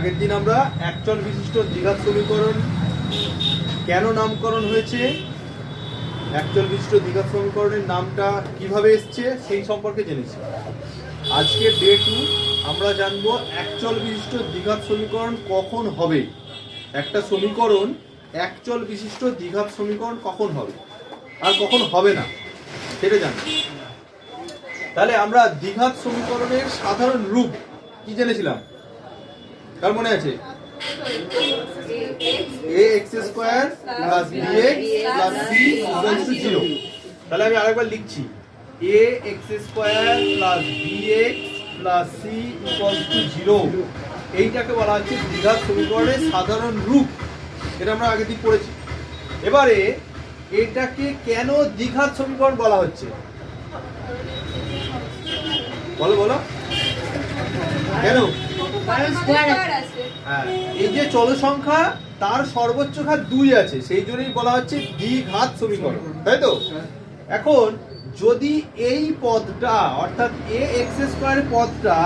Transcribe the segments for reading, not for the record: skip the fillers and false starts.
আগের দিন আমরা একচল বিশিষ্ট দ্বিঘাত সমীকরণ কেন নামকরণ হয়েছে, একচল বিশিষ্ট দ্বিঘাত সমীকরণের নামটা কিভাবে এসছে সেই সম্পর্কে জেনেছি। আজকে ডে 2 আমরা জানবো একচল বিশিষ্ট দ্বিঘাত সমীকরণ কখন হবে, একটা সমীকরণ একচল বিশিষ্ট দ্বিঘাত সমীকরণ কখন হবে আর কখন হবে না সেটা জানবো। তাহলে আমরা দ্বিঘাত সমীকরণের সাধারণ রূপ কি জেনেছিলাম, কার মনে আছে? ax square plus bx plus c equals to 0। তাহলে আমি আরেকবার লিখছি, ax square plus bx plus c equals to 0। এইটাকে বলা হচ্ছে দ্বিঘাত সমীকরণের সাধারণ রূপ। এটা আমরা আগের দিন পড়েছি। এবারে এটাকে কেন দ্বিঘাত সমীকরণ বলা হচ্ছে বলো বলো, কেন? এই যে চল সংখ্যা তার সর্বোচ্চ ঘাত 2 আছে, সেই জন্যই বলা হচ্ছে দ্বিঘাত সমীকরণ, তাই তো? এখন যদি এই পদটা অর্থাৎ ax স্কয়ার পদটা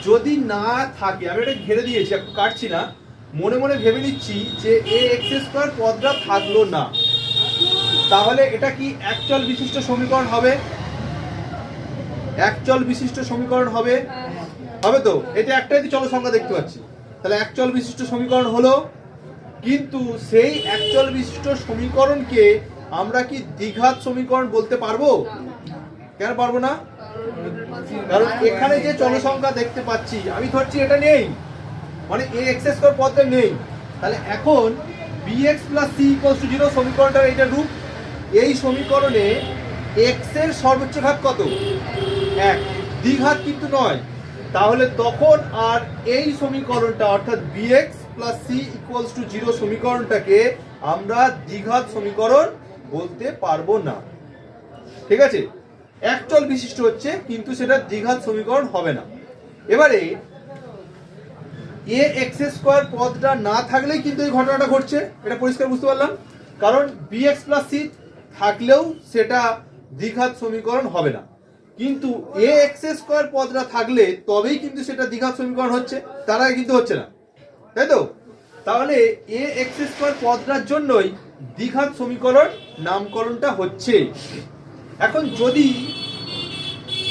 যদি না থাকে, আমি এটা ঘেরে দিয়েছি, একটু কাটছি না, মনে মনে ভেবে নিচ্ছি যে ax স্কয়ার পদটা থাকলো না, তাহলে এটা কি একচল বিশিষ্ট সমীকরণ হবে? একচল বিশিষ্ট সমীকরণ হবে, হবে তো? এটা একটাই চল সংখ্যা দেখতে পাচ্ছি, তাহলে একচল বিশিষ্ট সমীকরণ হলো। কিন্তু সেই একচল বিশিষ্ট সমীকরণকে আমরা কি দ্বিঘাত সমীকরণ বলতে পারবো? কেন পারবো না? কারণ এখানে যে চল সংখ্যা দেখতে পাচ্ছি আমি ধরছি এটা নেই, মানে ax স্কয়ার পদটা নেই। তাহলে এখন bx plus c equals to 0 সমীকরণটার এইটা রূপ। এই সমীকরণে x এর সর্বোচ্চ ঘাত কত? 1, দ্বিঘাত কিন্তু নয়। তাহলে তখন আর এই সমীকরণটা অর্থাৎ bx plus c equals to 0 সমীকরণটাকে আমরা দ্বিঘাত সমীকরণ বলতে পারবো না। ঠিক আছে, একচল বিশিষ্ট হচ্ছে কিন্তু সেটা দ্বিঘাত সমীকরণ হবে না। এবারে ax স্কয়ার পদটা না থাকলেই কিন্তু এই ঘটনাটা ঘটছে, এটা পরিষ্কার বুঝতে পারলাম। কারণ bx প্লাস c থাকলেও সেটা দ্বিঘাত সমীকরণ হবে না, কিন্তু ax স্কয়ার পদটা থাকলে তবেই কিন্তু সেটা দ্বিঘাত সমীকরণ হচ্ছে, তার আগে কিন্তু হচ্ছে না, তাই তো? তাহলে ax স্কয়ার পদটার জন্যই দ্বিঘাত সমীকরণ নামকরণটা হচ্ছে। এখন যদি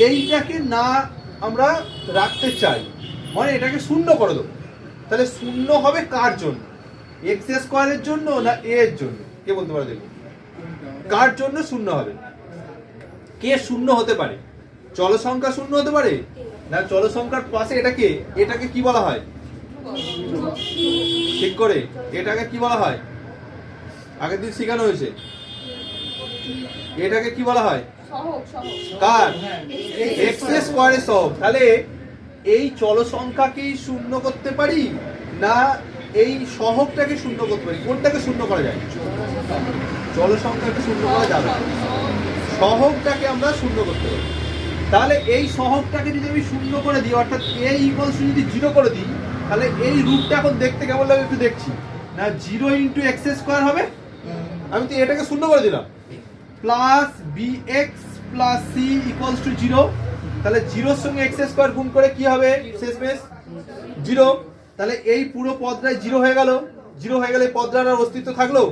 এইটাকে না আমরা রাখতে চাই, মানে এটাকে শূন্য করে দেবো, তাহলে শূন্য হবে কার জন্য? x স্কয়ারের জন্য না a এর জন্য? কে বলতে পারে দেখুন, কার জন্য শূন্য হবে? কে শূন্য হতে পারে? চল সংখ্যা শূন্য হতে পারে না, চল সংখ্যার পাশে এটাকে কি বলা হয়? ঠিক করে এটাকে কি বলা হয়? আগের দিন শেখানো হয়েছে, এটাকে কি বলা হয়? কার? x স্কয়ারের সহগ। তাহলে এই চল সংখ্যাকেই শূন্য করতে পারি না এই সহগটাকে শূন্য করতে পারি? কোনটাকে শূন্য করা যায়? চল সংখ্যাকে শূন্য করা যাবে, সহগটাকে আমরা শূন্য করতে পারি। তাহলে এই সহগটাকে যদি আমি শূন্য করে দিই, অর্থাৎ a ইকুয়ালস টু যদি 0 করে দিই, তাহলে এই রূপটা এখন দেখতে কেমন লাগে একটু দেখছি না, 0 ইন্টু এক্স স্কয়ার হবে। আমি তো এটাকে শূন্য করে দিলাম, plus bx plus c equals to 0। তাহলে 0 সঙ্গে এক্স স্কয়ার গুণ করে কি হবে শেষমেশ? 0। তাহলে এই পুরো পদটাই 0 হয়ে গেল। 0 হয়ে গেলে পদটার আর অস্তিত্ব থাকলো?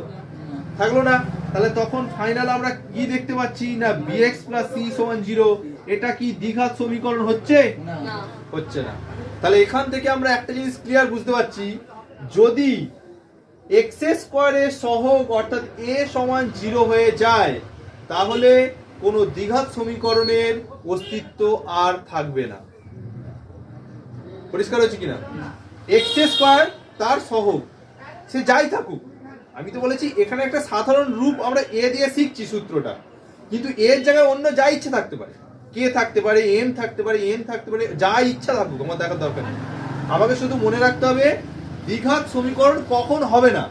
থাকলো না। তাহলে তখন ফাইনাল আমরা কি দেখতে পাচ্ছি না, bx প্লাস c সমান 0। এটা কি দ্বিঘাত সমীকরণ হচ্ছে? না, হচ্ছে না। তাহলে এখান থেকে আমরা একটা জিনিস ক্লিয়ার বুঝতে পারছি, যদি x স্কয়ারের সহগ অর্থাৎ a সমান 0 হয়ে যায়, তাহলে কোনো দ্বিঘাত সমীকরণের অস্তিত্ব আর থাকবে না। পরিষ্কার হচ্ছে কিনা? x স্কয়ার তার সহগ সে যাই থাকুক, আমি তো বলেছি এখানে একটা সাধারণ রূপ আমরা a দিয়ে শিখছি সূত্রটা, কিন্তু এর জায়গায় অন্য যা ইচ্ছে থাকতে পারে, কে থাকতে পারে, m থাকতে পারে, n থাকতে পারে, যা ইচ্ছা থাকুক, আমার দেখার দরকার নেই। আমাকে শুধু মনে রাখতে হবে দ্বিঘাত সমীকরণ কখন হবে না।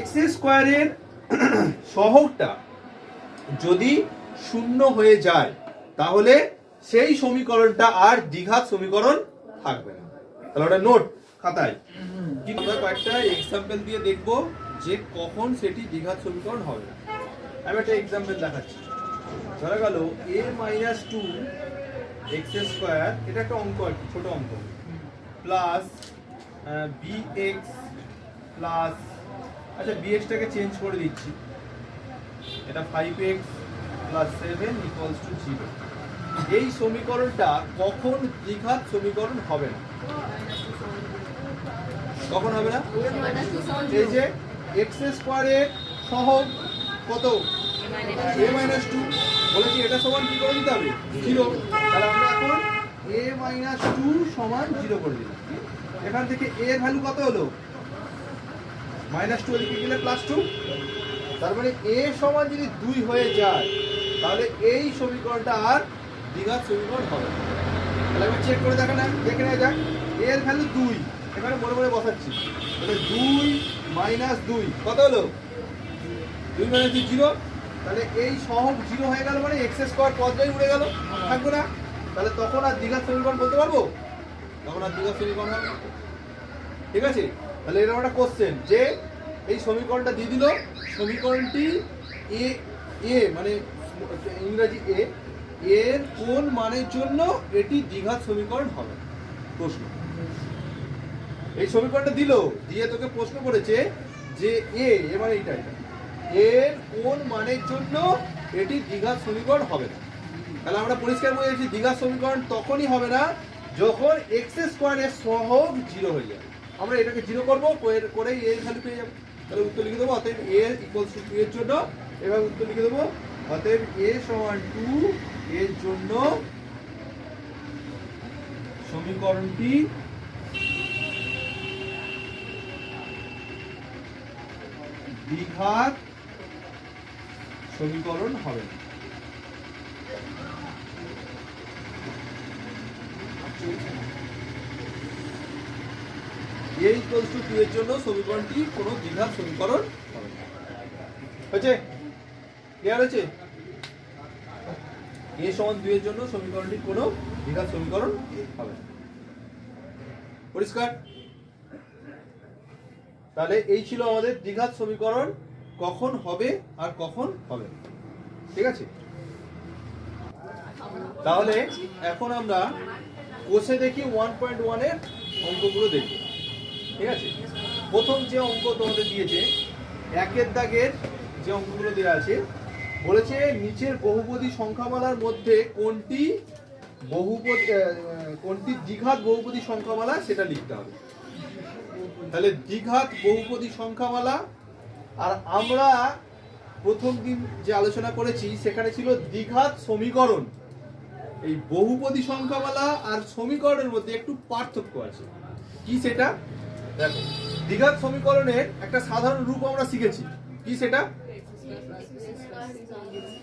x স্কয়ারের সহগটা যদি শূন্য হয়ে যায়, তাহলে সেই সমীকরণটা আর দ্বিঘাত সমীকরণ থাকবে না। তাহলে ওটা নোট খাতায়। আমরা কয়েকটা এক্সাম্পল দিয়ে দেখব যে কখন সেটি দ্বিঘাত সমীকরণ হবে না। আমি একটা এক্সাম্পল দেখাচ্ছি। ধরা গেল a মাইনাস 2 x স্কয়ার, এটা একটা অঙ্ক আর কি, ছোট অঙ্ক, প্লাস bx প্লাস, আচ্ছা bx-টাকে চেঞ্জ করে দিচ্ছি, এটা 5x প্লাস 7 ইকুয়ালস টু 0। এই সমীকরণটা কখন দ্বিঘাত সমীকরণ হবে না? কখন হবে না? এই যে x স্কয়ারের সহগ কত? a মাইনাস 2 বলেছি, এটা সমান কি করে দিতে হবে? 0। তাহলে আমরা এখন a মাইনাস 2 সমান 0 করে দিলাম। এখান থেকে a এর ভ্যালু কত হলো? মাইনাস 2, এদিকে গেলে প্লাস 2। তার মানে a সমান যদি 2 হয়ে যায় তাহলে এই সমীকরণটা আর দ্বিঘাত সমীকরণ হবে না। তাহলে আমি চেক করে দেখে নেওয়া যাক। a এর ভ্যালু 2, এখানে মনে মনে বসাচ্ছি, তাহলে 2 মাইনাস 2 কত হলো? 2 মাইনাস 2 0। তাহলে এই সহগ 0 হয়ে গেল, মানে x স্কয়ার পদটাই উড়ে গেল, থাকবে না। তাহলে তখন আর দ্বিঘাত সমীকরণ বলতে পারবো? তখন আর দ্বিঘাত সমীকরণ হবে না। ঠিক আছে, তাহলে এরকম একটা কোশ্চেন যে এই সমীকরণটা দিয়ে দিল, সমীকরণটি এ মানে ইংরেজি এর কোন মানের জন্য এটি দ্বিঘাত সমীকরণ হবে? প্রশ্ন, এই সমীকরণটা দিল, দিয়ে তোকে প্রশ্ন করেছে যে এ মানে এটা এর কোন মানের জন্য এটি দ্বিঘাত সমীকরণ হবে না। তাহলে আমরা পরিষ্কার বলে দিচ্ছি, দ্বিঘাত সমীকরণ তখনই হবে না যখন x স্কয়ারের সহগ 0 হয়ে যায়। আমরা এটাকে 0 করব, করেই এর ভ্যালু পেয়ে যাব। তাহলে উত্তর লিখে দেবো, অতএব a ইকুয়ালস টু 2 এর জন্য এভাবে উত্তর লিখে দেবো, অতএব a সমান 2 এর জন্য সমীকরণটি দ্বিঘাত সমীকরণ হবে না। a ইকুয়ালস টু 2 এর জন্য সমীকরণটি কোনো দ্বিঘাত সমীকরণ হবে না। হয়েছে? ক্লিয়ার হয়েছে? a সমান 2 এর জন্য সমীকরণটি কোনো দ্বিঘাত সমীকরণ হবে না। পরিষ্কার? তাহলে এই ছিল আমাদের দ্বিঘাত সমীকরণ কখন হবে আর কখন হবে না। ঠিক আছে, তাহলে এখন আমরা কোষে দেখি 1.1 এর অঙ্কগুলো দেখি। ঠিক আছে, প্রথম যে অঙ্ক তোমাদের দিয়েছে, একের দাগের যে অঙ্কগুলো দেওয়া আছে, বলেছে নিচের বহুপদী সংখ্যামালার মধ্যে কোনটি দ্বিঘাত বহুপদী সংখ্যামালা সেটা লিখতে হবে। তাহলে দ্বিঘাত বহুপদী সংখ্যামালা, আর আমরা প্রথম দিন যে আলোচনা করেছি সেখানে ছিল দ্বিঘাত সমীকরণ। এই বহুপদী সংখ্যামালা আর সমীকরণের মধ্যে একটু পার্থক্য আছে। কি সেটা দেখো, দ্বিঘাত সমীকরণের একটা সাধারণ রূপ আমরা শিখেছি, কি সেটা?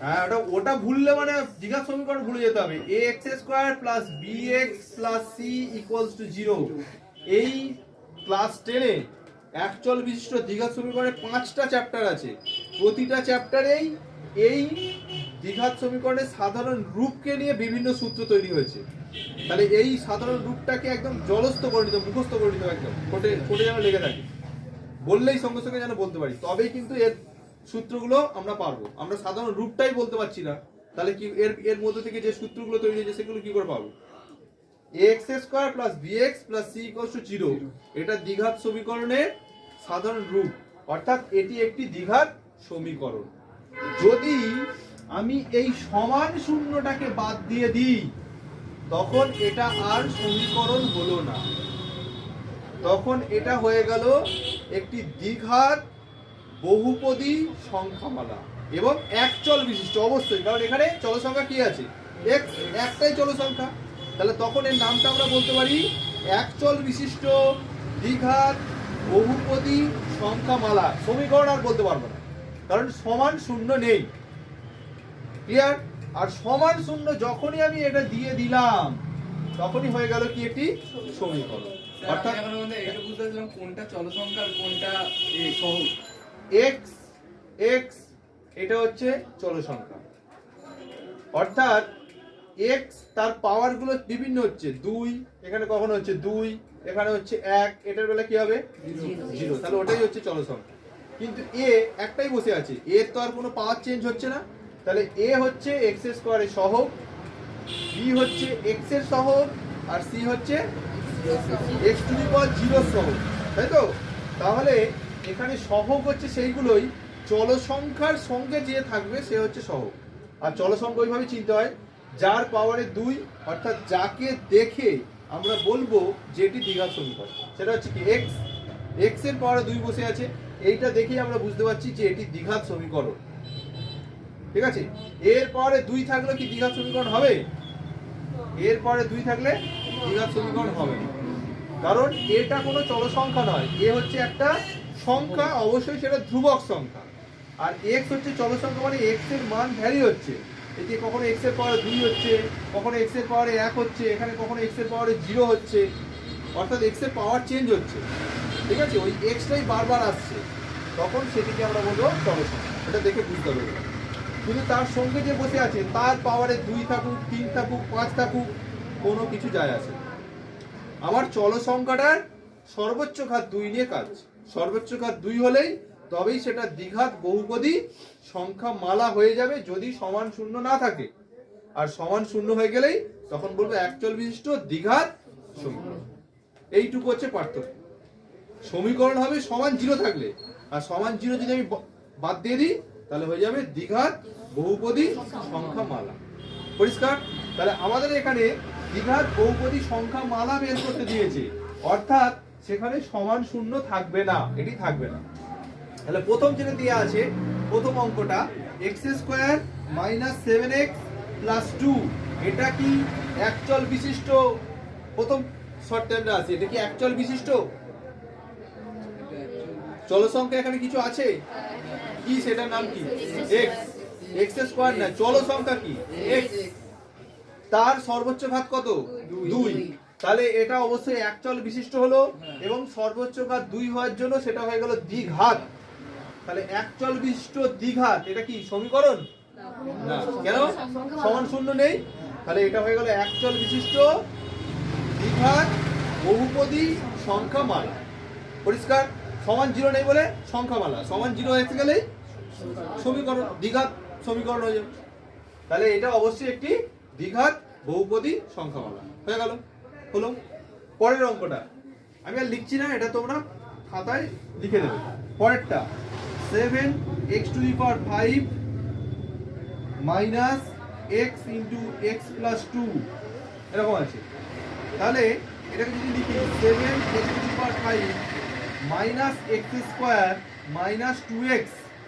হ্যাঁ, ওটা ভুললে মানে দ্বিঘাত সমীকরণ ভুলে যেতে হবে। ax square plus bx plus c equals to 0। এই ক্লাস 10-এ একচল বিশিষ্ট দ্বিঘাত সমীকরণের 5টা চ্যাপ্টার আছে। প্রতিটা চ্যাপ্টারেই এই দ্বিঘাত সমীকরণের সাধারণ রূপকে নিয়ে বিভিন্ন সূত্র তৈরি হয়েছে। তাহলে এই সাধারণ রূপটাকে একদম জলস্থ করে নিতে, মুখস্থ করে নিতে, একদম ঠোঁটে যেন লেগে থাকে, বললেই সঙ্গে সঙ্গে যেন বলতে পারি, তবেই কিন্তু এর সূত্রগুলো আমরা পারবো। আমরা সাধারণ রূপটাই বলতে পারছি না, তাহলে কি এর মধ্যে থেকে যে সূত্রগুলো তৈরি হয়েছে সেগুলো কি করে পাবো? ax square plus bx plus c equals to 0, এটা দ্বিঘাত সমীকরণের সাধারণ রূপ, অর্থাৎ এটি একটি দ্বিঘাত সমীকরণ। যদি আমি এই সমান শূন্যটাকে বাদ দিয়ে দিই তখন এটা আর সমীকরণ হলো না, তখন এটা হয়ে গেল একটি দ্বিঘাত বহুপদী সংখ্যামালা এবং একচল বিশিষ্ট। অবশ্যই, কারণ এখানে চল সংখ্যা কি আছে? x, একটাই চল সংখ্যা। তাহলে তখন এর নামটা আমরা বলতে পারি একচল বিশিষ্ট দ্বিঘাত বহুপদী সংখ্যামালা। সমীকরণ আর বলতে পারবো না, কারণ সমান শূন্য নেই। ক্লিয়ার? আর সমান শূন্য যখনই আমি এটা দিয়ে দিলাম তখনই হয়ে গেল কি একটি সমীকরণ। অর্থাৎ এটা বুঝতে পারলাম কোনটা চল সংখ্যা আর কোনটা সহগ। x এটা হচ্ছে চল সংখ্যা, অর্থাৎ x তার পাওয়ার গুলো বিভিন্ন হচ্ছে। 2 এখানে কখনো হচ্ছে 2, এখানে হচ্ছে 1, এটার বেলা কি হবে? 0। তাহলে ওটাই হচ্ছে চল সংখ্যা। কিন্তু a একটাই বসে আছে, এর তো আর কোনো পাওয়ার চেঞ্জ হচ্ছে না। তাহলে a হচ্ছে x স্কয়ারের সহগ, b হচ্ছে x এর সহগ, আর c হচ্ছে এক্স টু দি পাওয়ার 0 সহগ, তাই তো? তাহলে এখানে সহগ হচ্ছে সেইগুলোই চল সংখ্যার সঙ্গে যে থাকবে সে হচ্ছে সহগ। আর চল সংখ্যা ওইভাবে চিনতে হয় যার পাওয়ারে 2, অর্থাৎ যাকে দেখে আমরা বলবো যে এটি দ্বিঘাত সমীকরণ, সেটা হচ্ছে কি এক্স। এক্স এর পাওয়ারে 2 বসে আছে, এইটা দেখেই আমরা বুঝতে পারছি যে এটি দ্বিঘাত সমীকরণ। ঠিক আছে, এর পাওয়ারে 2 থাকলে কি দ্বিঘাত সমীকরণ হবে? এর পাওয়ারে 2 থাকলে দ্বিঘাত সমীকরণ হবে না, কারণ এটা কোনো চল সংখ্যা নয়, এ হচ্ছে একটা সংখ্যা, অবশ্যই সেটা ধ্রুবক সংখ্যা। আর এক্স হচ্ছে চল সংখ্যা, মানে এক্স এর মান ভ্যারি হচ্ছে। এতে কখনো এক্স এর পাওয়ারে 2 হচ্ছে, কখনো এক্স এর পাওয়ারে 1 হচ্ছে, এখানে কখনো এক্স এর পাওয়ারে 0 হচ্ছে, অর্থাৎ এক্স এর পাওয়ার চেঞ্জ হচ্ছে। ঠিক আছে, ওই এক্সটাই বারবার আসছে, তখন সেটিকে আমরা বলবো চল সংখ্যা। এটা দেখে বুঝতে হবে। কিন্তু তার সঙ্গে যে বসে আছে তার পাওয়ারে 2 থাকুক, 3 থাকুক, 5 থাকুক, কোনো কিছু যায় আসে না। আমার চল সংখ্যাটার সর্বোচ্চ ঘাত 2 নিয়ে কাজ। সর্বোচ্চ ঘাত 2 হলেই তবেই সেটা দ্বিঘাত বহুপদী সংখ্যা মালা হয়ে যাবে, যদি সমান শূন্য না থাকে। আর সমান শূন্য হয়ে গেলেই তখন বলবো একচল বিশিষ্ট দ্বিঘাত সমীকরণ। এইটুকু হচ্ছে পার্থক্য। সমীকরণ হবে সমান 0 থাকলে, আর সমান 0 যদি আমি বাদ দিয়ে দিই তাহলে হয়ে যাবে দ্বিঘাত বহুপদী সংখ্যা মালা। পরিষ্কার? তাহলে আমাদের এখানে দ্বিঘাত বহুপদী সংখ্যা মালা বের করতে দিয়েছে, অর্থাৎ সেখানে সমান শূন্য থাকবে না, এটি থাকবে না। তাহলে প্রথম যেটা দেওয়া আছে, প্রথম অঙ্কটা x² - 7x + 2, এটা কি একচল বিশিষ্ট? প্রথম শর্তে আমরা আছি, এটা কি একচল বিশিষ্ট চল সংখ্যা? এখানে কিছু আছে কি, সেটার নাম কি? x। x² না, চল সংখ্যা কি? x। তার সর্বোচ্চ ঘাত কত? 2। তাহলে এটা অবশ্যই একচল বিশিষ্ট হলো, এবং সর্বোচ্চ ঘাত 2 হওয়ার জন্য সেটা হয়ে গেল দ্বিঘাত। তাহলে একচল বিশিষ্ট দ্বিঘাত, এটা কি সমীকরণ? না। কেন? সমান শূন্য নেই। তাহলে এটা হয়ে গেল একচল বিশিষ্ট দ্বিঘাত বহুপদী সংখ্যামালা। পরিষ্কার? সমান 0 নেই বলে সংখ্যামালা, সমান 0 হয়ে গেলেই সমীকরণ, দ্বিঘাত সমীকরণ হয়ে যাবে। তাহলে এটা অবশ্যই একটি দ্বিঘাত বহুপদী সংখ্যামালা হয়ে গেল। হলো। পরের অঙ্কটা আমি আর লিখছি না, এটা তোমরা খাতায় লিখে দেবে। পরেরটা 7x to the power 5 minus x into x plus 2 এরকম আছে। তাহলে এটাকে যদি লিখি 7x to the power 5 minus x square minus 2x,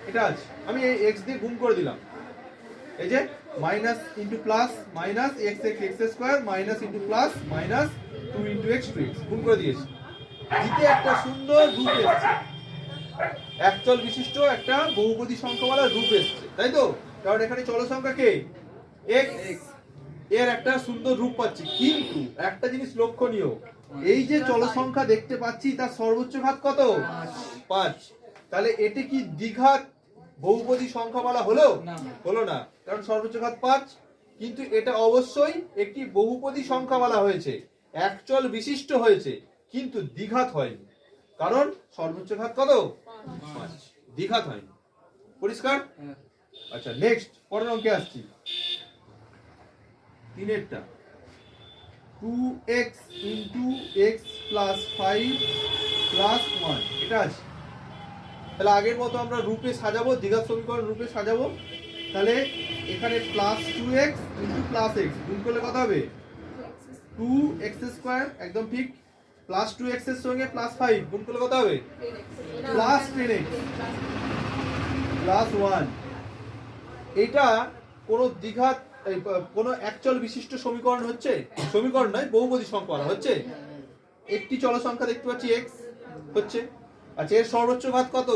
এটা আছে, আমি এই x দিয়ে গুণ করে দিলাম। এই যে minus into plus minus x square minus into plus minus 2 into x 2x গুণ করে দিয়েছি। দিতে একটা সুন্দর রূপ এসেছে, একচল বিশিষ্ট একটা বহুপদী সংখ্যাওয়ালা রূপ এসেছে, তাই তো? কারণ এখানে চল সংখ্যা কে? x, এর একটা সুন্দর রূপ পাচ্ছি। কিন্তু একটা জিনিস লক্ষণীয়, এই যে চল সংখ্যা দেখতে পাচ্ছি তার সর্বোচ্চ ঘাত কত? 5। তাহলে এটি কি দ্বিঘাত বহুপদী সংখ্যামালা হলো? হলো না, কারণ সর্বোচ্চ ঘাত 5। কিন্তু এটা অবশ্যই একটি বহুপদী সংখ্যামালা হয়েছে, একচল বিশিষ্ট হয়েছে, কিন্তু দ্বিঘাত হয়নি, কারণ সর্বোচ্চ ঘাত কত? 5, দ্বিঘাত হয়নি। পরিষ্কার? আচ্ছা, নেক্সট পরের অঙ্কে আসছি। 3এরটা 2x into x plus 5 plus 1, এটা আছে। তাহলে আগের মতো আমরা রূপে সাজাবো, দ্বিঘাত সমীকরণ রূপে সাজাবো। তাহলে এখানে plus 2x into plus x গুণ করলে কত হবে? 2x² একদম ঠিক, প্লাস 2x এর সঙ্গে প্লাস 5 গুণ করলে কত হবে? Plus 10x plus 1। এটা কোনো দ্বিঘাত, কোনো একচল বিশিষ্ট সমীকরণ হচ্ছে? সমীকরণ নয়, বহুপদী সংখ্যা হচ্ছে। একটি চল সংখ্যা দেখতে পাচ্ছি x হচ্ছে। আচ্ছা, এর সর্বোচ্চ ঘাত কত?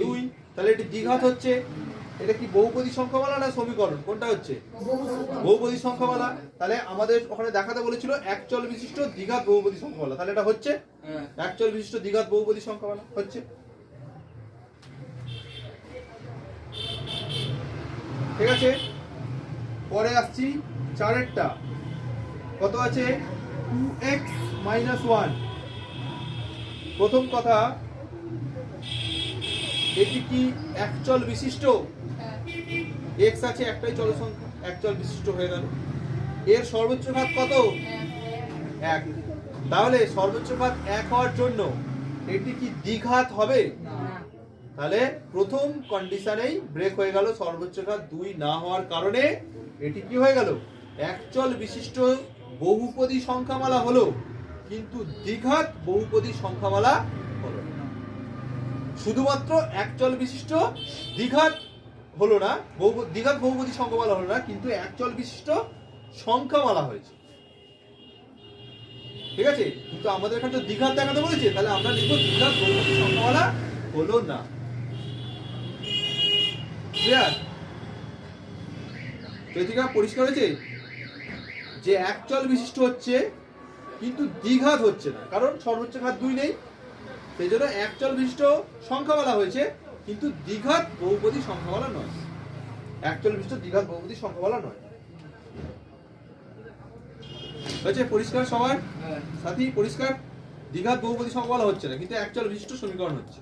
2। তাহলে এটি দ্বিঘাত হচ্ছে। এটা কি বহুপদী সংখ্যামালা না সমীকরণ? কোনটা হচ্ছে? বহুপদী সংখ্যামালা। তাহলে আমাদের ওখানে দেখাতে বলেছিল একচল বিশিষ্ট দ্বিঘাত বহুপদী সংখ্যামালা, তাহলে এটা হচ্ছে একচল বিশিষ্ট দ্বিঘাত বহুপদী সংখ্যামালা হচ্ছে। ঠিক আছে, পরে আসছি 4এরটা। কত আছে? 2x - 1। প্রথম কথা, এটি কি একচল বিশিষ্ট? x আছে, একটাই চল সংখ্যা, একচল বিশিষ্ট হয়ে গেল। এর সর্বোচ্চ ঘাত কত? 1। তাহলে সর্বোচ্চ ঘাত 1 হওয়ার জন্য এটি কি দ্বিঘাত হবে? তাহলে প্রথম কন্ডিশনেই ব্রেক হয়ে গেল, সর্বোচ্চ ঘাত 2 না হওয়ার কারণে এটি কি হয়ে গেল, একচল বিশিষ্ট বহুপদী সংখ্যামালা হলো, কিন্তু দ্বিঘাত বহুপদী সংখ্যামালা হলো না। শুধুমাত্র একচল বিশিষ্ট দ্বিঘাত হলো না, দ্বিঘাত বহুপদী সংখ্যামালা হলো না, কিন্তু একচল বিশিষ্ট সংখ্যামালা হয়েছে। ঠিক আছে, কিন্তু আমাদের এখানে তো দ্বিঘাত দেখাতে বলেছে, তাহলে আমরা লিখবো দ্বিঘাত বহুপদী সংখ্যামালা হলো না। ক্লিয়ার? চৈতিকা পরিষ্কার হয়েছে যে একচল বিশিষ্ট হচ্ছে কিন্তু দ্বিঘাত হচ্ছে না, কারণ সর্বোচ্চ ঘাত 2 নেই, সেই জন্য একচল বিশিষ্ট সংখ্যামালা হয়েছে কিন্তু দ্বিঘাত বহুপদী সংখ্যামালা নয়। একচল বিশিষ্ট দ্বিঘাত বহুপদী সংখ্যামালা নয়। হয়েছে পরিষ্কার সবার সাথী? পরিষ্কার? দ্বিঘাত বহুপদী সংখ্যামালা হচ্ছে না, কিন্তু একচল বিশিষ্ট সমীকরণ হচ্ছে,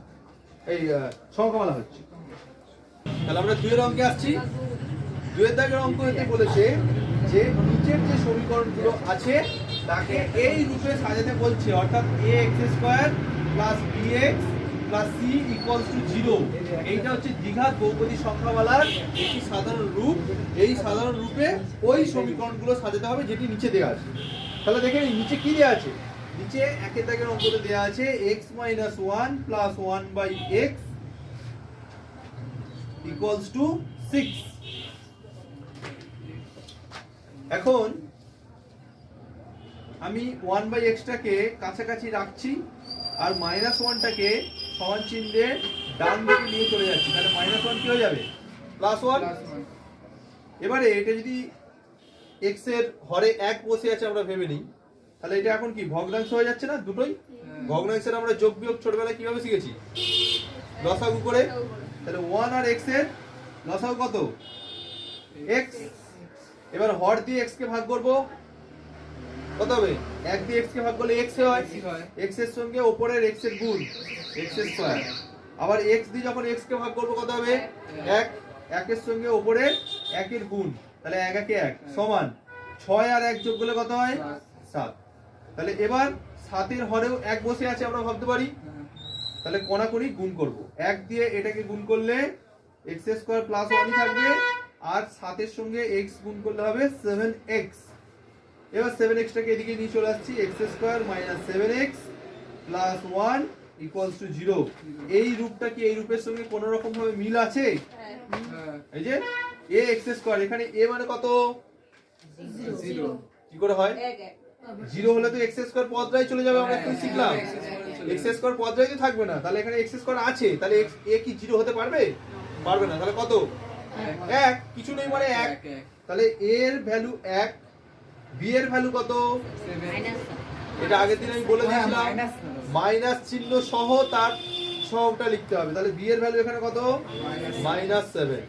এই সংখ্যামালা হচ্ছে। তাহলে আমরা 2 এর অঙ্কে আসছি। 2 এর দাগের অঙ্ক হতে বলেছে যে নিচের যে সমীকরণগুলো আছে তাকে এই রূপে সাজাতে বলছে, অর্থাৎ ax² + bx + c = 0। এইটা হচ্ছে দ্বিঘাত বহুপদী সংখ্যামালার একটি সাধারণ রূপ। এই সাধারণ রূপে ওই সমীকরণগুলো সাজাতে হবে যেটি নিচে দেওয়া আছে। তাহলে দেখেন নিচে কি দেওয়া আছে, নিচে 1 এর দাগের অঙ্কতে দেওয়া আছে x - 1 + 1/x = 6। এখন আমি 1/x টাকে কাছাকাছি রাখছি আর -1টাকে সমান চিহ্নে ডান দিকে নিয়ে চলে যাচ্ছি, তাহলে -1 কি হয়ে যাবে, +1। এবারে এটা যদি x এর হরে 1 বসে আছে আমরা ভেবে নিই, তাহলে এটা এখন কি ভগ্নাংশ হয়ে যাচ্ছে না? দুটোই ভগ্নাংশের আমরা যোগ বিয়োগ ছোটবেলায় কিভাবে শিখেছি, লসাগু করে। তাহলে 1 আর x এর লসাগু কত, x। এবার হর দিয়ে x কে ভাগ করব, কত হবে, 1 দিয়ে x কে ভাগ করলে x হয়, x এর সঙ্গে উপরের x এর গুণ x²। আবার x দিয়ে যখন x কে ভাগ করব কত হবে, 1, 1 এর সঙ্গে উপরের 1 এর গুণ, তাহলে 1 × 1 সমান 6 আর 1 যোগ করলে কত হয়, 7। তাহলে এবার 7 এর হরেও 1 বসে আছে আমরা ভাবতে পারি, তাহলে কোণাকুণি গুণ করব, 1 দিয়ে এটাকে গুণ করলে x² + 1ই থাকবে, আর 7 এর সঙ্গে x গুণ করলে হবে 7x। এবার 7x টাকে এদিকে নিয়ে চলে আসছি, x² - 7x + 1 = 0। এই রূপটা কি এই রূপের সঙ্গে কোন রকম ভাবে মিল আছে? এই যে ax², এখানে a মানে কত, 0। কি করে হয়, 0 হলে তো x² পদটাই চলে যাবে, আমরা একটু শিখলাম, x² পদটাই তো থাকবে না, তাহলে এখানে x² আছে, তাহলে a কি 0 হতে পারবে? পারবে না। তাহলে কত, 1, কিছু নেই মানে 1। তাহলে a এর ভ্যালু 1, b এর ভ্যালু কত, এটা আগের দিন আমি বলে দিয়েছিলাম, মাইনাস চিহ্ন সহ তার সহগটা লিখতে হবে। তাহলে b এর ভ্যালু এখানে কত, -7।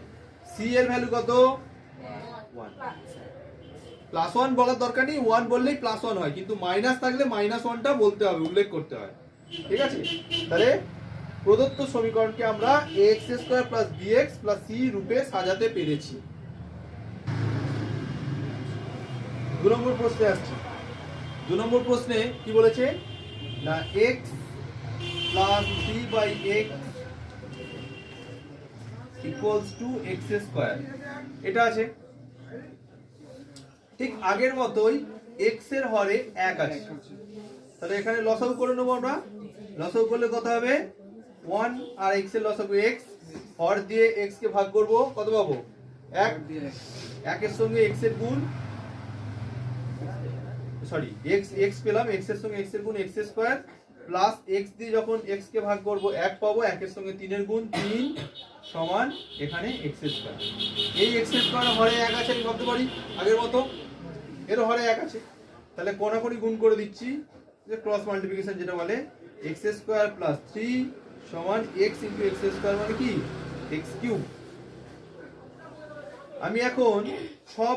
c এর ভ্যালু কত, 1। +1 বলার দরকার নেই, 1 বললেই +1 হয়, কিন্তু মাইনাস থাকলে -1টা বলতে হবে, উল্লেখ করতে হয়। ঠিক আছে, তাহলে প্রদত্ত সমীকরণকে আমরা ax² + bx + c রূপে সাজাতে পেরেছি। 2 নম্বর প্রশ্নে আসছি। 2 নম্বর প্রশ্নে কি বলেছে না, x + 3/x = x², এটা আছে। ঠিক আগের মতোই x এর হরে 1 আছে, তাহলে এখানে লসাগু করে নেবো আমরা। লসাগু করলে কত হবে, 1 আর x এর লসাগু x, হর দিয়ে x কে ভাগ করব, কত পাবো, 1। 1 এর সঙ্গে x এর গুণ, সরি x পেলাম, x এর সঙ্গে x এর গুণ x² প্লাস x দিয়ে যখন x কে ভাগ করব 1 পাবো, 1 এর সঙ্গে 3 এর গুণ 3 সমান এখানে x²। এই x² হরে 1 আছে, আমি ভাবতে পারি আগের মতো এর হরে 1 আছে, তাহলে কোণাকুণি গুণ করে দিচ্ছি, যে ক্রস মাল্টিপ্লিকেশন যেটা বলে, x² + 3 সমান x × x² মানে কি, x³। আমি এখন সব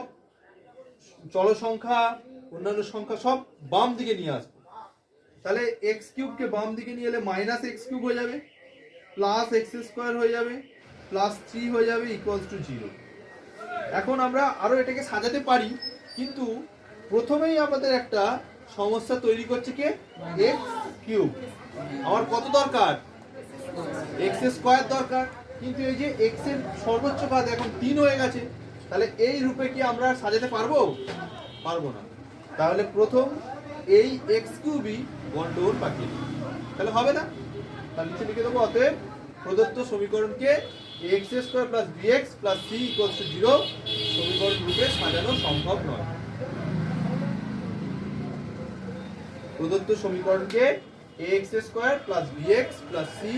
চল সংখ্যা অন্যান্য সংখ্যা সব বাম দিকে নিয়ে আসবো, তাহলে x³ কে বাম দিকে নিয়ে এলে -x³ হয়ে যাবে, +x² হয়ে যাবে, +3 হয়ে যাবে, = 0। এখন আমরা আরো এটাকে সাজাতে পারি, কিন্তু প্রথমেই আমাদের একটা সমস্যা তৈরি করছে কে? X cube. আমার কত দরকার? এক্স স্কোয়ার দরকার। কিন্তু এই যে এক্স এর সর্বোচ্চ ঘাত এখন 3 হয়ে গেছে, তাহলে এই রূপে কি আমরা সাজাতে পারবো? পারবো না। তাহলে প্রথম এই এক্স কিউবই গন্ডগোল পাঠিয়ে দিই, তাহলে হবে না। তাহলে নিচে লিখে দেবো, অতএব প্রদত্ত সমীকরণকে x square plus b x plus c equals to 0 সমীকরণ রূপে সাজানো সম্ভব নয়। প্রদত্ত সমীকরণকে x square plus b x plus c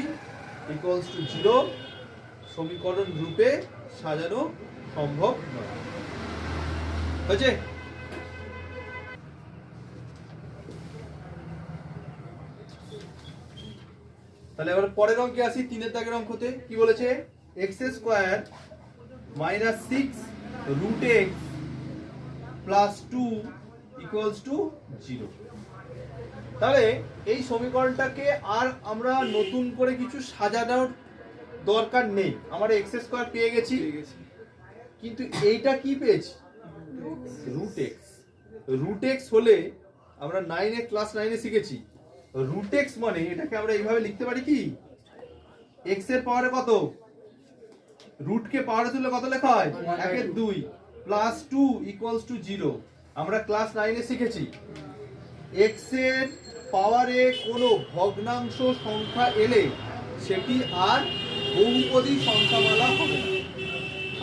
equals to 0 সমীকরণ রূপে সাজানো সম্ভব নয়। হয়েছে? তাহলে এবার পরের অঙ্কে আসি, 3 এর দাগের অঙ্কতে কি বলেছে? X square minus 6 root x plus 2 equals to 0। তাহলে এই সমীকরণটাকে আর আমরা নতুন করে কিছু সাজানোর দরকার নেই। আমরা এক্স স্কোয়ার পেয়ে গেছি, কিন্তু এইটা কি পেয়েছি? Root x. রুট এক্স হলে আমরা ক্লাস 9-এ শিখেছি, রুট এক্স মানে এটাকে আমরা এইভাবে লিখতে পারি কি, এক্স এর পাওয়ারে কত, রুটকে পাওয়ারে তুললে কত লেখা হয়? 1/2 প্লাস 2 ইকুয়ালস টু 0। আমরা ক্লাস 9-এ শিখেছি এক্স এর পাওয়ারে কোনো ভগ্নাংশ সংখ্যা এলে সেটি আর বহুপদী সংখ্যামালা হবে না।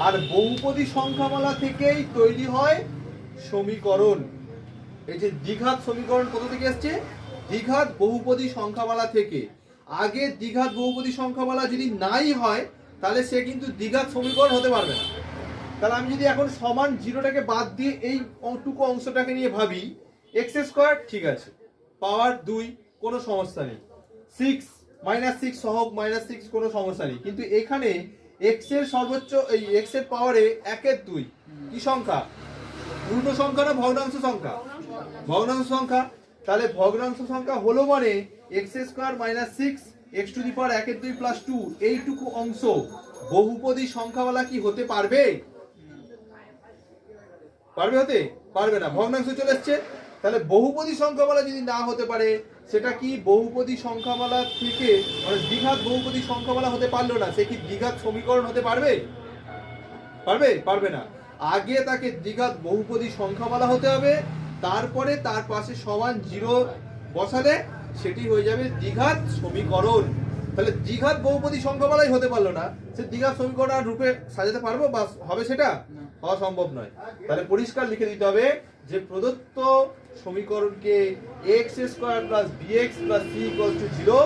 আর বহুপদী সংখ্যামালা থেকেই তৈরি হয় সমীকরণ। এই যে দ্বিঘাত সমীকরণ কোথা থেকে এসছে? দ্বিঘাত বহুপদী সংখ্যামালা থেকে। আগে দ্বিঘাত বহুপদী সংখ্যামালা যদি নাই হয় তাহলে সে কিন্তু দ্বিঘাত সমীকরণ হতে পারবে না। তাহলে আমি যদি এখন সমান 0টাকে বাদ দিয়ে এই টুকু অংশটাকে নিয়ে ভাবি, এক্স স্কোয়ার ঠিক আছে, পাওয়ার 2 কোনো সমস্যা নেই, 6 -6 সহগ -6 কোনো সমস্যা নেই। কিন্তু এখানে এক্স এর সর্বোচ্চ, এই এক্স এর পাওয়ারে 1/2 কি সংখ্যা? পূর্ণ সংখ্যা না ভগ্নাংশ সংখ্যা? ভগ্নাংশ সংখ্যা। তাহলে ভগ্নাংশ সংখ্যা হলো মানে x square minus 6 x to the power 1/2 plus 2 এইটুকু অংশ বহুপদী সংখ্যাওয়ালা কি হতে পারবে? পারবে হতে? পারবে না, ভগ্নাংশ চলে এসছে। তাহলে বহুপদী সংখ্যামালা যদি না হতে পারে, সেটা কি বহুপদী সংখ্যামালা থেকে মানে দ্বিঘাত বহুপদী সংখ্যামালা হতে পারলো না, সে কি দ্বিঘাত সমীকরণ হতে পারবে? পারবে? পারবে না। আগে তাকে দ্বিঘাত বহুপদী সংখ্যামালা হতে হবে, তারপরে তার পাশে সমান 0 বসালে সেটি হয়ে যাবে দ্বিঘাত সমীকরণ। তাহলে দ্বিঘাত বহুপদী সংখ্যামালাই হতে পারলো না, সে দ্বিঘাত সমীকরণ আর রূপে সাজাতে পারবো বা হবে? সেটা হওয়া সম্ভব নয়। তাহলে পরিষ্কার লিখে দিতে হবে যে প্রদত্ত সমীকরণকে x square plus b x plus c equals to 0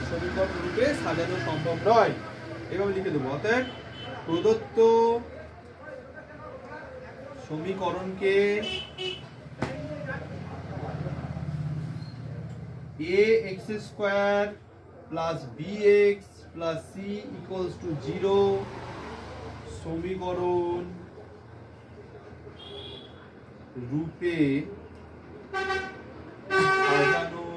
সমীকরণ রূপে সাজানো সম্ভব নয়। এভাবে লিখে দেবো, অতএব প্রদত্ত সমীকরণকে a x square plus b x plus c equals to 0 সমীকরণ রূপে সাজানো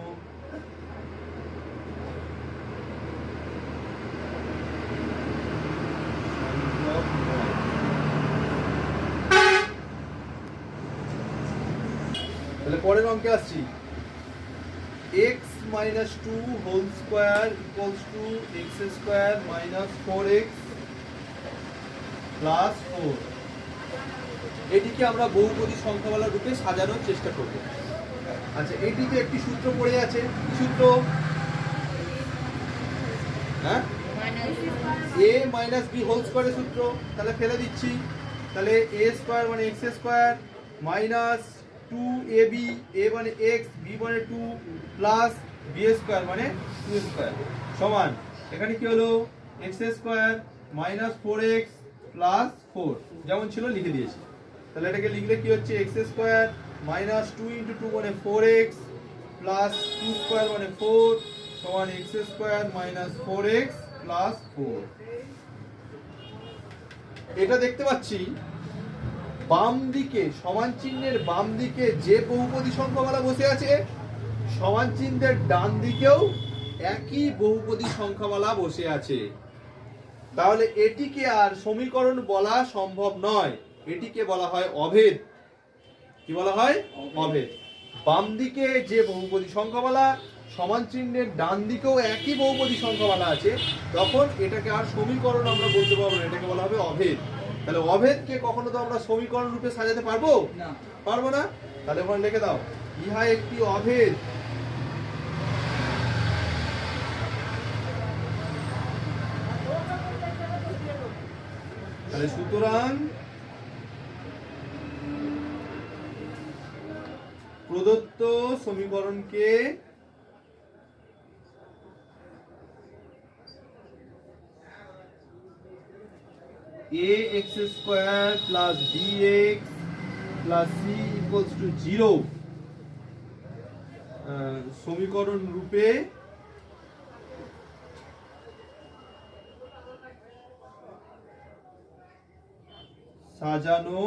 সম্ভব নয়। তাহলে পরের অঙ্কে আসছি, x minus 2 whole square equals to x square minus 4x plus 4। এটিকে আমরা বহুপদী সংখ্যাওয়ালা রূপে সাজানোর চেষ্টা করব। আচ্ছা, এটিতে একটি সূত্র পড়ে আছে, কি সূত্র? হ্যাঁ, a minus b whole square এর সূত্র। তাহলে ফেলে দিচ্ছি, তাহলে a স্কয়ার মানে x square minus 2ab, a মানে x, b মানে 2 প্লাস b স্কয়ার মানে 2 স্কয়ার সমান, এখানে কি হলো x square minus 4x plus 4 যেমন ছিল লিখে দিয়েছি। তাহলে এটাকে লিখলে কি হচ্ছে, x স্কয়ার মাইনাস 2 ইন্টু 2 মানে 4x প্লাস 2 স্কয়ার মানে 4 সমান x square minus 4x plus 4। এটা দেখতে পাচ্ছি বাম দিকে, সমান চিহ্নের বাম দিকে যে বহুপদী সংখ্যামালা বসে আছে, সমান চিহ্নের ডান দিকেও একই বহুপদী সংখ্যামালা বসে আছে। তাহলে এটিকে আর সমীকরণ বলা সম্ভব নয়, এটিকে বলা হয় অভেদ। কি বলা হয়? অভেদ। বাম দিকে যে বহুপদী সংখ্যামালা সমান চিহ্নের ডান দিকেও একই বহুপদী সংখ্যামালা আছে, তখন এটাকে আর সমীকরণ আমরা বলতে পারবো না, এটাকে বলা হবে অভেদ। তাহলে অভেদকে কখনো তো আমরা সমীকরণ রূপে সাজাতে পারবো না। পারবো না। তাহলে ওখানে লিখে দাও ইহা একটি অভেদ। তাহলে সুতরাং প্রদত্ত সমীকরণকে ax square plus bx plus c equals to 0 সমীকরণ রূপে সাজানো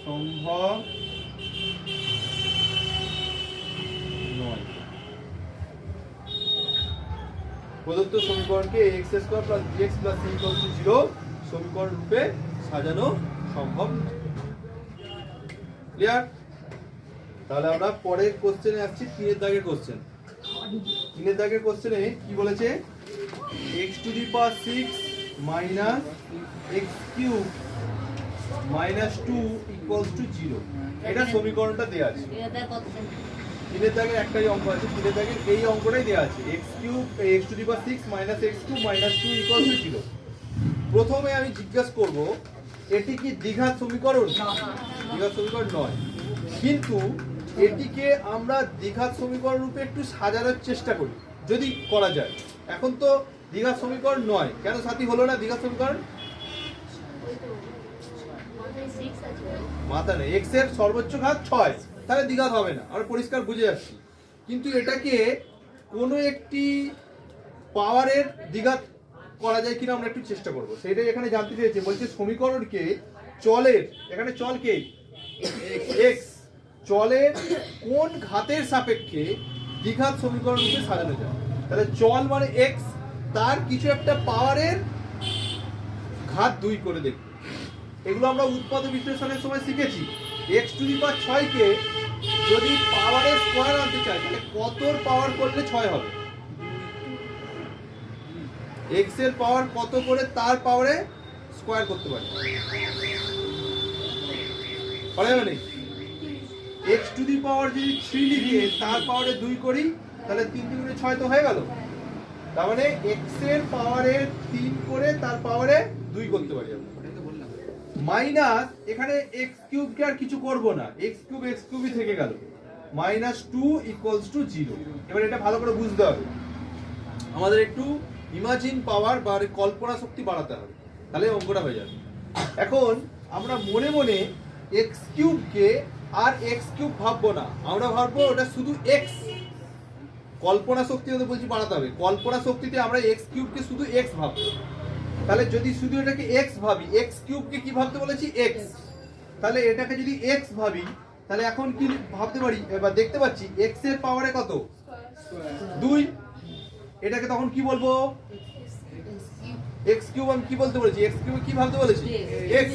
সম্ভব নয়। প্রদত্ত সমীকরণকে x square plus bx plus c equal to 0 সমীকরণ রূপে সাজানো সম্ভব নয়। ক্লিয়ার? তাহলে আমরা পরের কোশ্চেনে আসছি, 3 এর দাগের কোশ্চেন। 3 এর দাগের কোশ্চেনে কি বলেছে? x to the power 6 minus x cube minus 2 equals to 0। এটা সমীকরণটা দেয়া আছে। 3 এর দাগের একটাই অঙ্ক আছে, 3 এর দাগের এই অঙ্কটাই দেয়া আছে, x cube x to the power 6 minus x cube minus 2 equals to 0। প্রথমে আমি জিজ্ঞাসা করব এটি কি দ্বিঘাত সমীকরণ? দ্বিঘাত সমীকরণ নয়, কিন্তু এটিকে আমরা দ্বিঘাত সমীকরণ রূপে একটু সাজানোর চেষ্টা করি যদি করা যায়। এখন তো দ্বিঘাত সমীকরণ নয়, কেন সাথী হলো না দ্বিঘাত সমীকরণ? মাথা নেই, x এর সর্বোচ্চ ঘাত 6, তাহলে দ্বিঘাত হবে না, আমরা পরিষ্কার বুঝে যাচ্ছি। কিন্তু এটাকে কোনো একটি পাওয়ারের দ্বিঘাত করা যায় কিনা আমরা একটু চেষ্টা করব, সেটাই এখানে জানতে চেয়েছে। বলছে সমীকরণকে চলের, এখানে চল কে? x, চলের কোন ঘাতের সাপেক্ষে দ্বিঘাত সমীকরণ রূপে সাজানো যায়। তাহলে চল মানে x, তার কিছু একটা পাওয়ারের ঘাত 2 করে দেখব। এগুলো আমরা উৎপাদক বিশ্লেষণের সময় শিখেছি। x টু দি পাওয়ার 6 কে যদি পাওয়ারের স্কয়ার আনতে চাই, তাহলে কতর পাওয়ার করলে 6 হবে? x এর পাওয়ার কত করে তার পাওয়ারে স্কয়ার করতে পারি? পারা যাবে না? x টু দি পাওয়ার যদি 3 লিখে তার পাওয়ারে 2 করি, তাহলে 3 গুণে 6 তো হয়ে গেল। তার মানে x এর পাওয়ারে 3 করে তার পাওয়ারে 2 করতে পারি আমরা। মাইনাস এখানে x কিউব কে আর কিছু করব না, x কিউবই থেকে গেল, মাইনাস 2 ইকুয়ালস টু 0। এবার এটা ভালো করে বুঝতে হবে, আমাদের একটু ইমাজিন পাওয়ার বা কল্পনা শক্তি বাড়াতে হবে, তাহলে অঙ্কটা হয়ে যাবে। এখন আমরা মনে মনে x কিউব কে আর x কিউব ভাববো না, আমরা ভাববো ওটা শুধু x। কল্পনা শক্তি ওদের বলছি বাড়াতে হবে, কল্পনা শক্তিতে আমরা x কিউব কে শুধু x ভাববো। তাহলে যদি শুধু এটাকে x ভাবি, x কিউব কে কি ভাবতে বলেছি? x। তাহলে এটাকে যদি x ভাবি, তাহলে এখন কি ভাবতে পারি? এবার দেখতে পাচ্ছি x এর পাওয়ারে কত? 2। এটাকে তখন কি বলবো? x cube. আমি কি বলতে বলেছি? x কিউব কি ভাবতে বলেছি? x।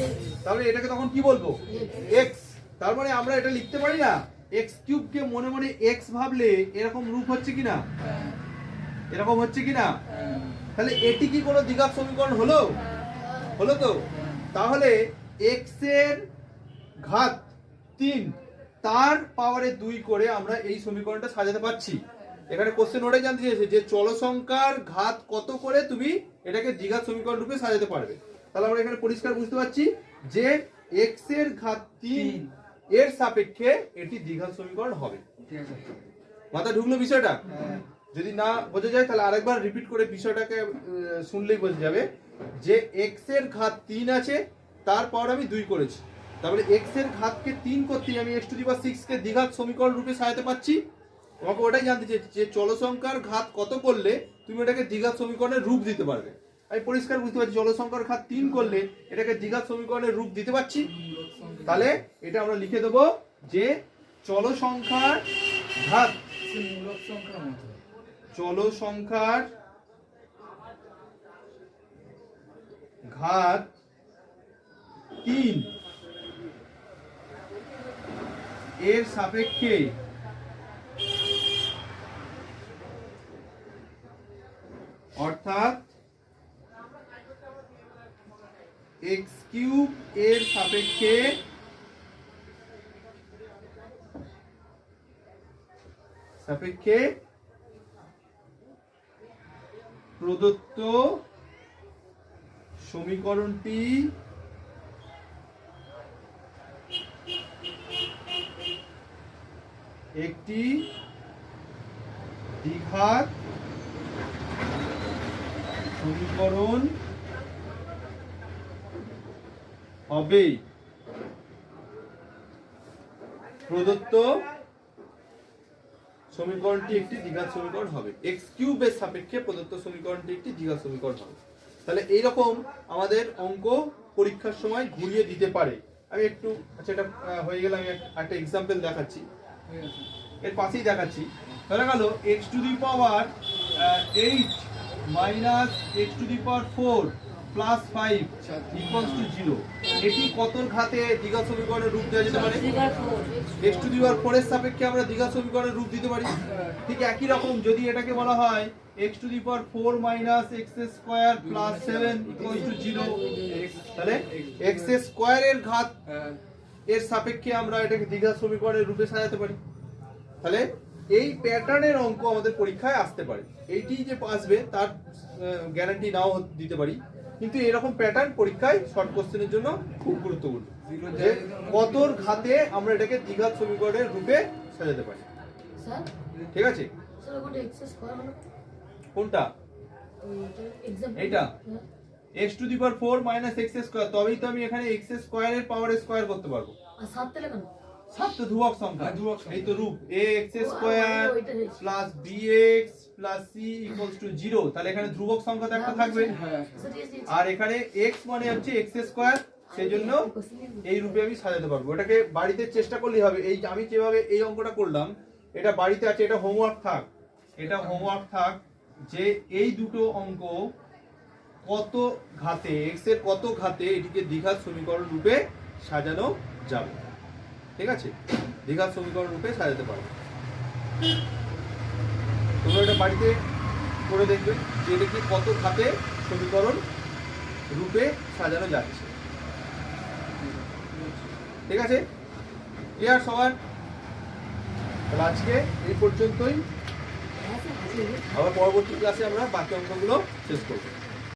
তাহলে এটাকে তখন কি বলবো? x। তার মানে আমরা এটা লিখতে পারি না, x কিউব কে মনে মনে x ভাবলে এরকম রূপ হচ্ছে কিনা? এরকম হচ্ছে কিনা? তাহলে এটি কি কোনো দ্বিঘাত সমীকরণ হলো? হলো তো। তাহলে x এর ঘাত 3 তার পাওয়ারে 2 করে আমরা এই সমীকরণটা সাজাতে পারছি। এখানে কোশ্চেন ওটাই জানতে চেয়েছে যে চল সংখ্যার ঘাত কত করে তুমি এটাকে দ্বিঘাত সমীকরণ রূপে সাজাতে পারবে। তাহলে আমরা এখানে পরিষ্কার বুঝতে পারছি যে x এর ঘাত 3 এর সাপেক্ষে এটি দ্বিঘাত সমীকরণ হবে। মাথা ঢুকলো বিষয়টা? যদি না বোঝা যায় তাহলে আরেকবার রিপিট করে বিষয়টাকে শুনলেই বোঝা যাবে যে x এর ঘাত 3 আছে, তারপর আমি 2 করেছি, তারপরে x এর ঘাতকে 3 করতে আমি x টু দি পাওয়ার 6 কে দ্বিঘাত সমীকরণ রূপে সাজাতে পারছি। তোমাকে ওটাই জানতে চাইছি যে চল সংখ্যার ঘাত কত করলে তুমি এটাকে দ্বিঘাত সমীকরণের রূপ দিতে পারবে। আমি পরিষ্কার বুঝতে পারছি চল সংখ্যার ঘাত 3 করলে এটাকে দ্বিঘাত সমীকরণের রূপ দিতে পারছি। তাহলে এটা আমরা লিখে দেবো যে চল সংখ্যার ঘাত, চল সংখ্যার ঘাত 3 এর সাপেক্ষে অর্থাৎ x কিউব এর সাপেক্ষে প্রদত্ত সমীকরণটি একটি দ্বিঘাত সমীকরণ হবে। প্রদত্ত সমীকরণটি একটি দ্বিঘাত সমীকরণ হবে। x কিউবের সাপেক্ষে প্রদত্ত সমীকরণটি একটি দ্বিঘাত সমীকরণ হবে। তাহলে এইরকম আমাদের অঙ্ক পরীক্ষার সময় ঘুরিয়ে দিতে পারে। আমি একটু আচ্ছা এটা হয়ে গেলে আমি একটা এক্সাম্পল দেখাচ্ছি, এর পাশেই দেখাচ্ছি। ধরা গেল x to the power 8 minus x to the power 4 plus 5 equals to 0। এটি কতর ঘাতে দ্বিঘাত সমীকরণের রূপ দেওয়া যেতে পারে? x টু দি পাওয়ার 4 এর সাপেক্ষে আমরা দ্বিঘাত সমীকরণের রূপ দিতে পারি। ঠিক একই রকম যদি এটাকে বলা হয় x to the power 4 minus x square plus 7 equals to 0, তাহলে x স্কয়ার এর ঘাত এর সাপেক্ষে আমরা এটাকে দ্বিঘাত সমীকরণের রূপে সাজাতে পারি। তাহলে এই প্যাটার্নের অঙ্ক আমাদের পরীক্ষায় আসতে পারে। এইটি যে আসবে তার গ্যারান্টি নাও দিতে পারি, কিন্তু এরকম প্যাটার্ন পরীক্ষায় শর্ট কোশ্চেনের জন্য খুব গুরুত্বপূর্ণ, যে কতর ঘাতে আমরা এটাকে দ্বিঘাত সমীকরণের রূপে সাজাতে পারি। স্যার ঠিক আছে, স্যার ওটা x স্কয়ার হলো কোনটা? एग्जांपल এইটা x to the power 4 minus x square, তবেই তো আমি এখানে x স্কয়ার এর পাওয়ার স্কয়ার করতে পারবো। আর 7 তে লাগানো 7 তো ধ্রুবক সংখ্যা, ধ্রুবক সংখ্যা। এই তো রূপ ax square plus bx plus c equals to 0। তাহলে এখানে ধ্রুবক সংখ্যা তো একটা থাকবে, হ্যাঁ আর এখানে x মানে হচ্ছে x স্কয়ার, সেজন্য এই রূপে আমি সাজাতে পারবো। এটাকে বাড়িতে চেষ্টা করলেই হবে। এই আমি যেভাবে এই অঙ্কটা করলাম, এটা বাড়িতে আছে, এটা হোমওয়ার্ক থাক, এটা হোমওয়ার্ক থাক যে এই দুটো অঙ্ক কত ঘাতে, x এর কত ঘাতে এটিকে দ্বিঘাত সমীকরণ রূপে সাজানো যাবে। ঠিক আছে, দ্বিঘাত সমীকরণ রূপে সাজাতে পারবে। তোমরা এটা বাড়িতে করে দেখবে যে এটাকে কত ঘাতে সমীকরণ রূপে সাজানো যাচ্ছে। ঠিক আছে, ক্লিয়ার সবার? তাহলে আজকে এই পর্যন্তই, আবার পরবর্তী ক্লাসে আমরা বাকি অঙ্কগুলো শেষ করবো।